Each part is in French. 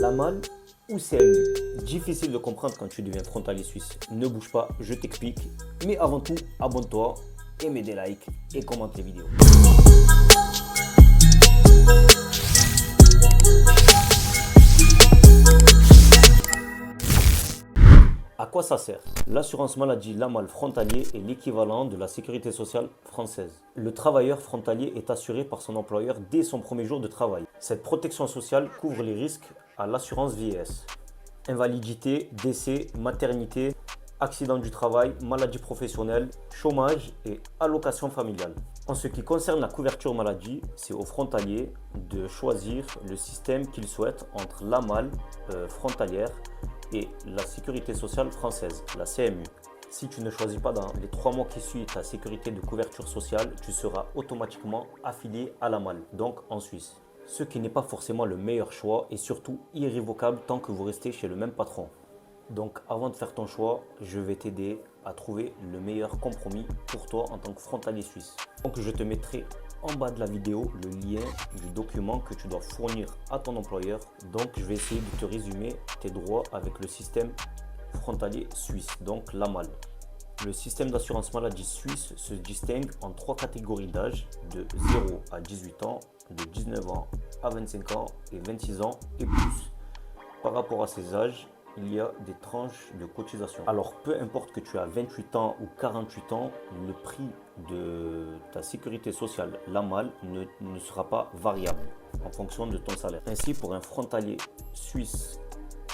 Lamal ou CMU? Difficile de comprendre quand tu deviens frontalier suisse. Ne bouge pas, je t'explique. Mais avant tout, abonne-toi, et mets des likes et commente les vidéos. À quoi ça sert? L'assurance maladie Lamal frontalier est l'équivalent de la sécurité sociale française. Le travailleur frontalier est assuré par son employeur dès son premier jour de travail. Cette protection sociale couvre les risques à l'assurance vieillesse. Invalidité, décès, maternité, accident du travail, maladie professionnelle, chômage et allocation familiale. En ce qui concerne la couverture maladie, c'est aux frontaliers de choisir le système qu'ils souhaitent entre Lamal frontalière et la sécurité sociale française, la CMU. Si tu ne choisis pas dans les 3 mois qui suivent ta sécurité de couverture sociale, tu seras automatiquement affilié à Lamal, donc en Suisse. Ce qui n'est pas forcément le meilleur choix et surtout irrévocable tant que vous restez chez le même patron. Donc avant de faire ton choix, je vais t'aider à trouver le meilleur compromis pour toi en tant que frontalier suisse. Donc je te mettrai en bas de la vidéo le lien du document que tu dois fournir à ton employeur. Donc je vais essayer de te résumer tes droits avec le système frontalier suisse, donc Lamal. Le système d'assurance maladie suisse se distingue en 3 catégories d'âge, de 0 à 18 ans, de 19 ans à 25 ans et 26 ans et plus. Par rapport à ces âges, il y a des tranches de cotisation. Alors peu importe que tu as 28 ans ou 48 ans, le prix de ta sécurité sociale Lamal ne sera pas variable en fonction de ton salaire. Ainsi, pour un frontalier suisse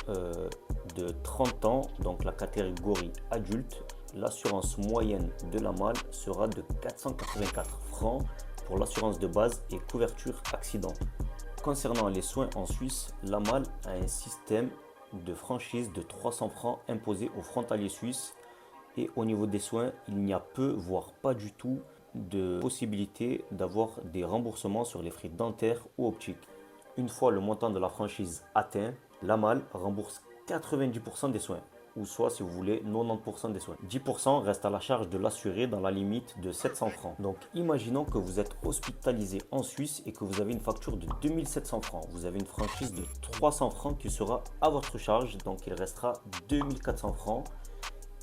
de 30 ans, donc la catégorie adulte, l'assurance moyenne de Lamal sera de 484 francs pour l'assurance de base et couverture accident. Concernant les soins en Suisse, Lamal a un système de franchise de 300 francs imposés aux frontaliers suisses et au niveau des soins, il n'y a peu, voire pas du tout, de possibilité d'avoir des remboursements sur les frais dentaires ou optiques. Une fois le montant de la franchise atteint, Lamal rembourse 90% des soins, ou soit si vous voulez 90% des soins. 10% reste à la charge de l'assuré dans la limite de 700 francs. Donc imaginons que vous êtes hospitalisé en Suisse et que vous avez une facture de 2700 francs. Vous avez une franchise de 300 francs qui sera à votre charge, donc il restera 2400 francs.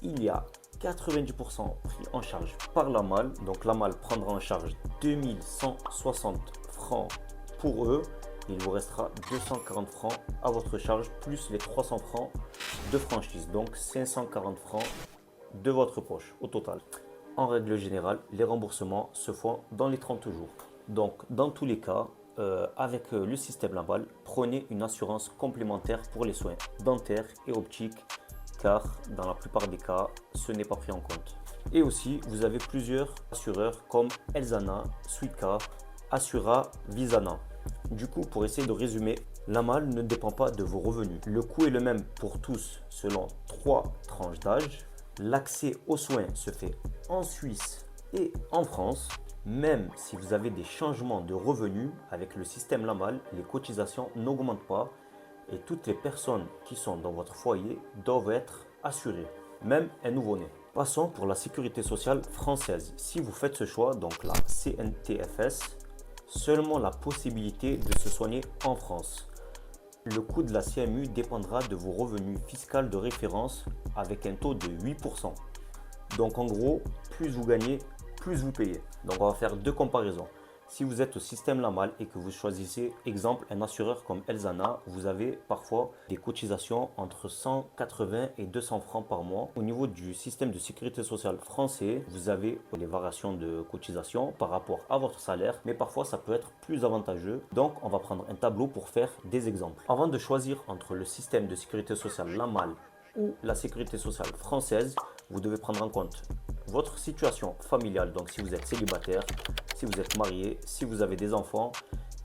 Il y a 90% pris en charge par Lamal, donc Lamal prendra en charge 2160 francs pour eux. Il vous restera 240 francs à votre charge plus les 300 francs de franchise, donc 540 francs de votre poche au total. En règle générale, les remboursements se font dans les 30 jours. Donc dans tous les cas, avec le système Lamal, prenez une assurance complémentaire pour les soins dentaires et optiques, car dans la plupart des cas, ce n'est pas pris en compte. Et aussi, vous avez plusieurs assureurs comme Elzana, Suica, Assura, Visana. Du coup, pour essayer de résumer, Lamal ne dépend pas de vos revenus. Le coût est le même pour tous selon 3 tranches d'âge. L'accès aux soins se fait en Suisse et en France. Même si vous avez des changements de revenus avec le système Lamal, les cotisations n'augmentent pas et toutes les personnes qui sont dans votre foyer doivent être assurées, même un nouveau-né. Passons pour la sécurité sociale française. Si vous faites ce choix, donc la CNTFS, seulement la possibilité de se soigner en France. Le coût de la CMU dépendra de vos revenus fiscaux de référence avec un taux de 8%. Donc en gros, plus vous gagnez, plus vous payez. Donc on va faire 2 comparaisons. Si vous êtes au système Lamal et que vous choisissez, exemple, un assureur comme Elzana, vous avez parfois des cotisations entre 180 et 200 francs par mois. Au niveau du système de sécurité sociale français, vous avez les variations de cotisation par rapport à votre salaire, mais parfois ça peut être plus avantageux. Donc on va prendre un tableau pour faire des exemples. Avant de choisir entre le système de sécurité sociale Lamal ou la sécurité sociale française, vous devez prendre en compte votre situation familiale, donc si vous êtes célibataire, si vous êtes marié, si vous avez des enfants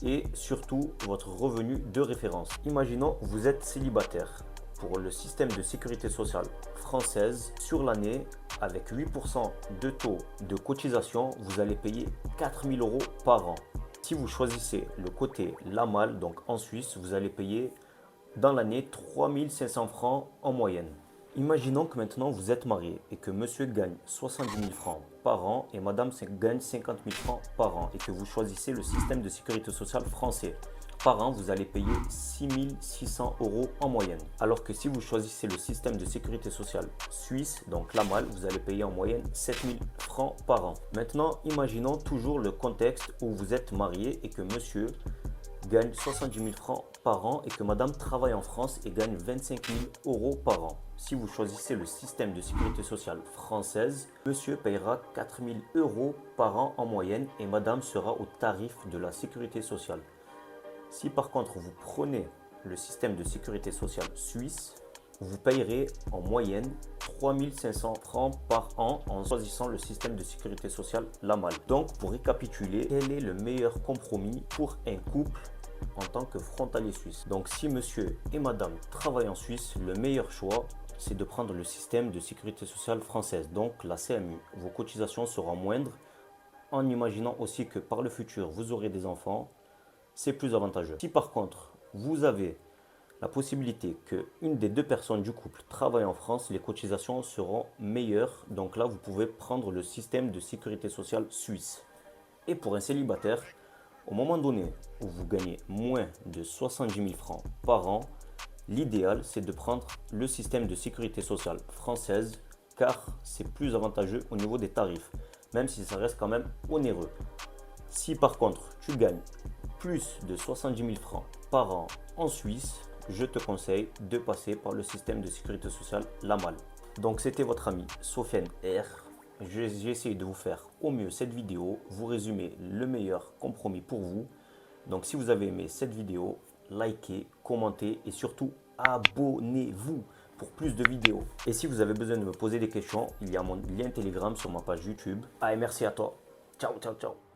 et surtout votre revenu de référence. Imaginons vous êtes célibataire. Pour le système de sécurité sociale française, sur l'année, avec 8% de taux de cotisation, vous allez payer 4 000 € par an. Si vous choisissez le côté Lamal, donc en Suisse, vous allez payer dans l'année 3 500 francs en moyenne. Imaginons que maintenant vous êtes marié et que monsieur gagne 70 000 francs par an et madame gagne 50 000 francs par an et que vous choisissez le système de sécurité sociale français. par an, vous allez payer 6 600 € en moyenne. Alors que si vous choisissez le système de sécurité sociale suisse, donc l'AMAL, vous allez payer en moyenne 7 000 francs par an. Maintenant, imaginons toujours le contexte où vous êtes marié et que monsieur gagne 70 000 francs par an et que madame travaille en France et gagne 25 000 € par an. Si vous choisissez le système de sécurité sociale française, monsieur payera 4 000 € par an en moyenne et madame sera au tarif de la sécurité sociale. Si par contre vous prenez le système de sécurité sociale suisse, vous payerez en moyenne 3 500 francs par an en choisissant le système de sécurité sociale l'AMAL. Donc pour récapituler, quel est le meilleur compromis pour un couple en tant que frontalier suisse? Donc si monsieur et madame travaillent en Suisse, le meilleur choix c'est de prendre le système de sécurité sociale française, donc la CMU. Vos cotisations seront moindres en imaginant aussi que par le futur vous aurez des enfants, c'est plus avantageux. Si par contre vous avez la possibilité qu'une des deux personnes du couple travaille en France, les cotisations seront meilleures. Donc là, vous pouvez prendre le système de sécurité sociale suisse. Et pour un célibataire, au moment donné où vous gagnez moins de 70 000 francs par an, l'idéal, c'est de prendre le système de sécurité sociale française car c'est plus avantageux au niveau des tarifs, même si ça reste quand même onéreux. Si par contre, tu gagnes plus de 70 000 francs par an en Suisse, je te conseille de passer par le système de sécurité sociale l'AMAL. Donc c'était votre ami Sofiane R. J'ai essayé de vous faire au mieux cette vidéo, vous résumer le meilleur compromis pour vous. Donc si vous avez aimé cette vidéo, likez, commentez et surtout abonnez-vous pour plus de vidéos. Et si vous avez besoin de me poser des questions, il y a mon lien Telegram sur ma page YouTube. Allez, merci à toi. Ciao, ciao, ciao.